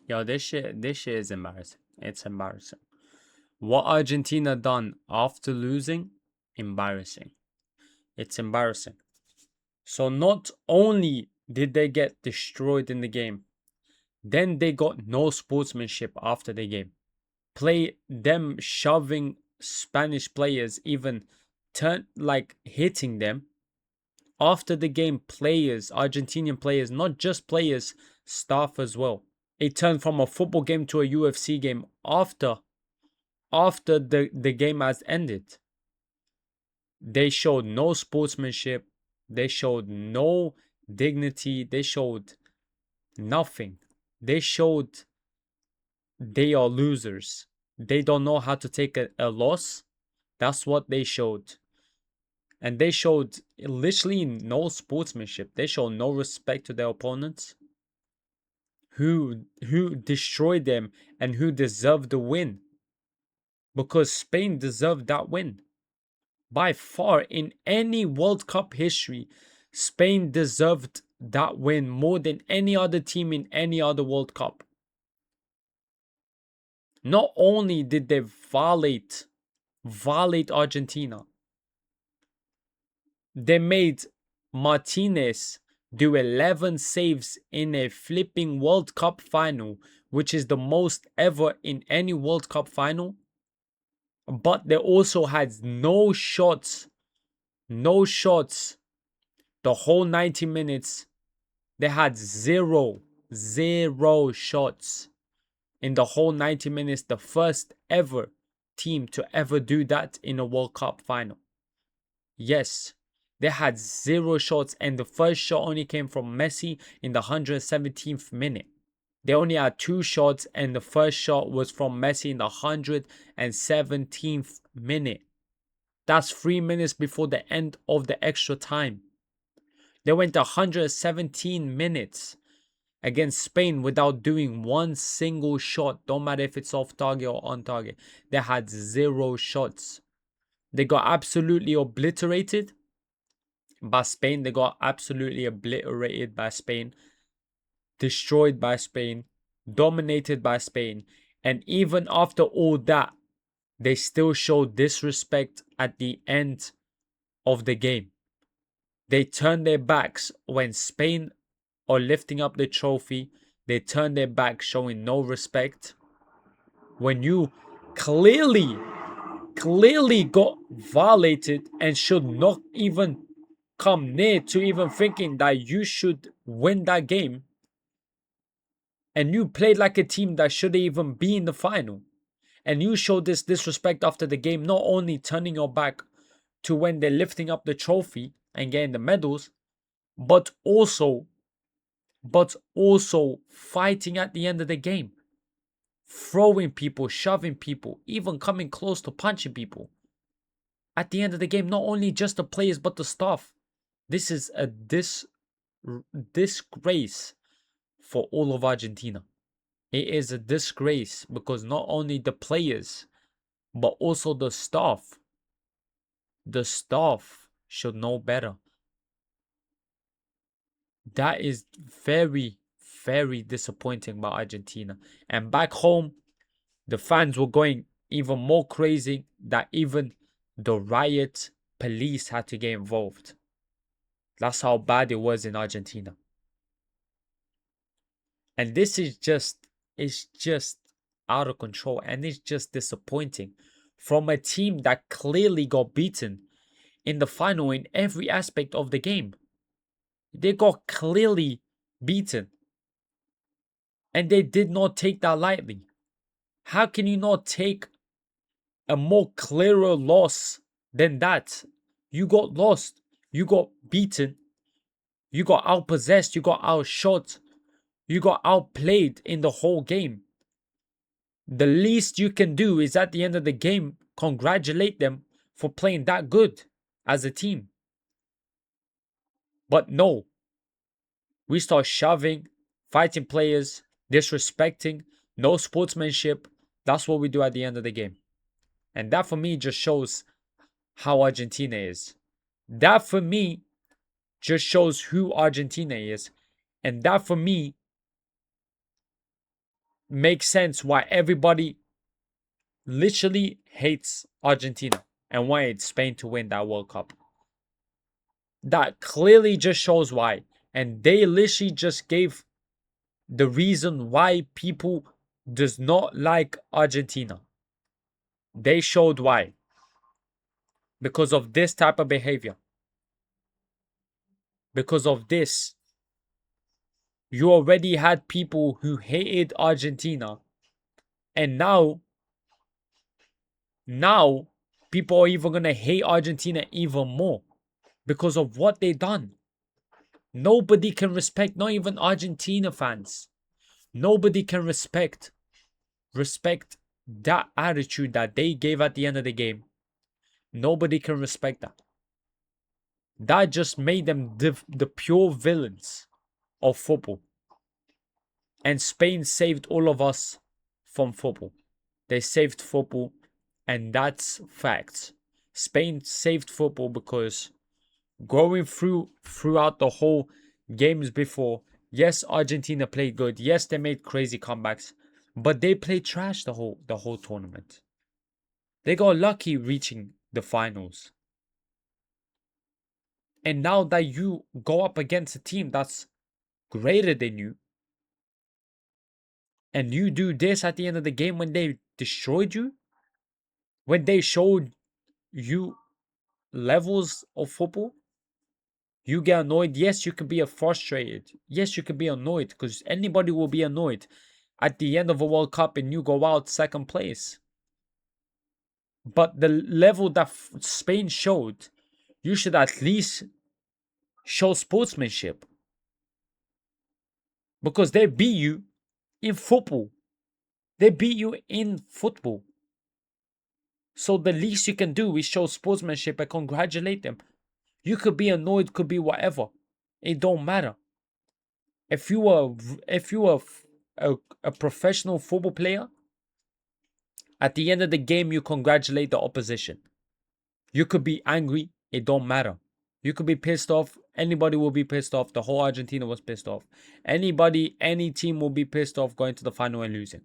Yo, this shit is embarrassing. It's embarrassing. What Argentina done after losing, embarrassing. It's embarrassing. So not only did they get destroyed in the game, then they got no sportsmanship after the game. Play them shoving Spanish players, even hitting them. After the game, players, Argentinian players, not just players, staff as well. It turned from a football game to a UFC game after the game has ended. They showed no sportsmanship. They showed no dignity. They showed nothing. They showed they are losers. They don't know how to take a loss. That's what they showed. And they showed literally no sportsmanship. They showed no respect to their opponents who destroyed them and who deserved the win. Because Spain deserved that win. By far, in any World Cup history, Spain deserved that win more than any other team in any other World Cup. Not only did they violate Argentina, they made Martinez do 11 saves in a flipping World Cup final, which is the most ever in any World Cup final. But they also had no shots the whole 90 minutes. They had zero shots in the whole 90 minutes. The first ever team to ever do that in a World Cup final. Yes, they had 0 shots, and the first shot only came from Messi in the 117th minute. They only had 2 shots, and the first shot was from Messi in the 117th minute. That's 3 minutes before the end of the extra time. They went 117 minutes against Spain without doing one single shot. Don't matter if it's off target or on target. They had 0 shots. They got absolutely obliterated by Spain. They got absolutely obliterated by Spain. Destroyed by Spain. Dominated by Spain. And even after all that, they still showed disrespect at the end of the game. They turned their backs when Spain are lifting up the trophy. They turned their back, showing no respect. When you clearly got violated and should not even come near to even thinking that you should win that game. And you played like a team that shouldn't even be in the final. And you showed this disrespect after the game, not only turning your back to when they're lifting up the trophy and getting the medals, but also fighting at the end of the game. Throwing people, shoving people, even coming close to punching people. At the end of the game, not only just the players, but the staff. This is a disgrace for all of Argentina. It is a disgrace because not only the players, but also the staff. The staff should know better. That is very, very disappointing by Argentina. And back home, the fans were going even more crazy that even the riot police had to get involved. That's how bad it was in Argentina. And this is just out of control, and it's just disappointing from a team that clearly got beaten in the final in every aspect of the game. They got clearly beaten, and they did not take that lightly. How can you not take a more clearer loss than that? You got lost, you got beaten, you got outpossessed, you got outshot, you got outplayed in the whole game. The least you can do is at the end of the game congratulate them for playing that good as a team. But no, we start shoving, fighting players, disrespecting, no sportsmanship. That's what we do at the end of the game. And that for me just shows how Argentina is. That for me just shows who Argentina is. And that for me makes sense why everybody literally hates Argentina and wanted Spain to win that World Cup. That clearly just shows why. And they literally just gave the reason why people does not like Argentina. They showed why. Because of this type of behavior. Because of this, you already had people who hated Argentina. And now people are even going to hate Argentina even more because of what they done. Nobody can respect, not even Argentina fans. Nobody can respect that attitude that they gave at the end of the game. Nobody can respect that. That just made them the pure villains of football. And Spain saved all of us from football. They saved football, and that's facts. Spain saved football because going throughout the whole games before, yes, Argentina played good. Yes, they made crazy comebacks, but they played trash the whole tournament. They got lucky reaching the finals. And now that you go up against a team that's greater than you, and you do this at the end of the game when they destroyed you, when they showed you levels of football, you get annoyed. Yes, you can be frustrated. Yes, you can be annoyed because anybody will be annoyed at the end of a World Cup and you go out second place. But the level that Spain showed, you should at least show sportsmanship. Because they beat you in football. They beat you in football. So the least you can do is show sportsmanship and congratulate them. You could be annoyed, could be whatever. It don't matter. If you are a professional football player, at the end of the game, you congratulate the opposition. You could be angry. It don't matter. You could be pissed off. Anybody will be pissed off. The whole Argentina was pissed off. Anybody, any team will be pissed off going to the final and losing.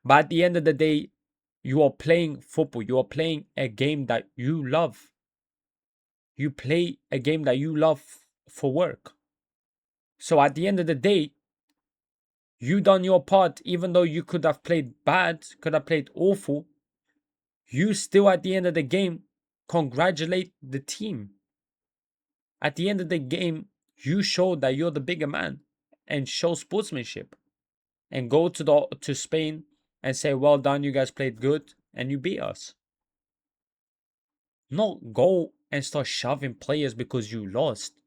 But at the end of the day, you are playing football. You are playing a game that you love. You play a game that you love for work. So at the end of the day, you done your part, even though you could have played bad, could have played awful. You still, at the end of the game, congratulate the team. At the end of the game, you show that you're the bigger man and show sportsmanship. And go to Spain and say, well done, you guys played good and you beat us. Not go and start shoving players because you lost.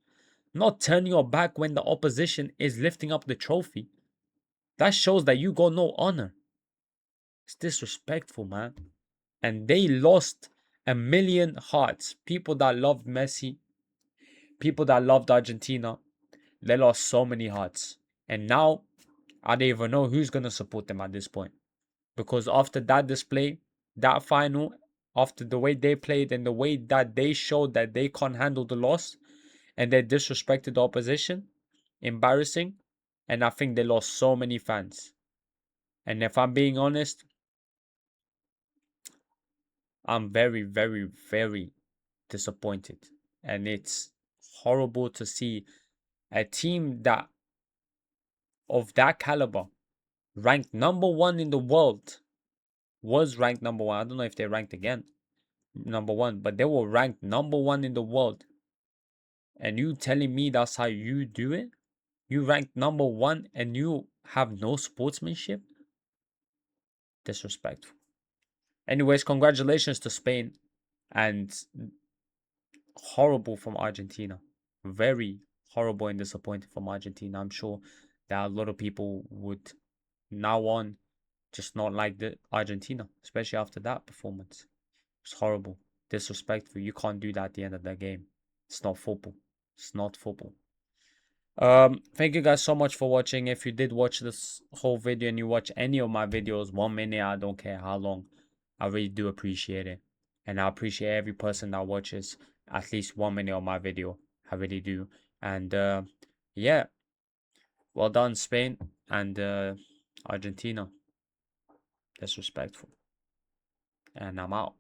Not turn your back when the opposition is lifting up the trophy. That shows that you got no honor. It's disrespectful, man. And they lost a million hearts. People that loved Messi, people that loved Argentina, they lost so many hearts. And now, I don't even know who's going to support them at this point. Because after that display, that final, after the way they played and the way that they showed that they can't handle the loss and they disrespected the opposition, embarrassing. And I think they lost so many fans. And if I'm being honest, I'm very, very, very disappointed. And it's horrible to see a team that of that caliber, ranked number one in the world, was ranked number one. I don't know if they ranked again number one, but they were ranked number one in the world. And you telling me that's how you do it? You ranked number one and you have no sportsmanship? Disrespectful. Anyways, congratulations to Spain, and horrible from Argentina. Very horrible and disappointing from Argentina. I'm sure that a lot of people would now on just not like the Argentina, especially after that performance. It's horrible, disrespectful. You can't do that at the end of the game. It's not football. It's not football. Thank you guys so much for watching. If you did watch this whole video and you watch any of my videos 1 minute, I don't care how long, I really do appreciate it. And I appreciate every person that watches at least 1 minute of my video. I really do. And yeah, well done Spain and Argentina. Disrespectful. And I'm out.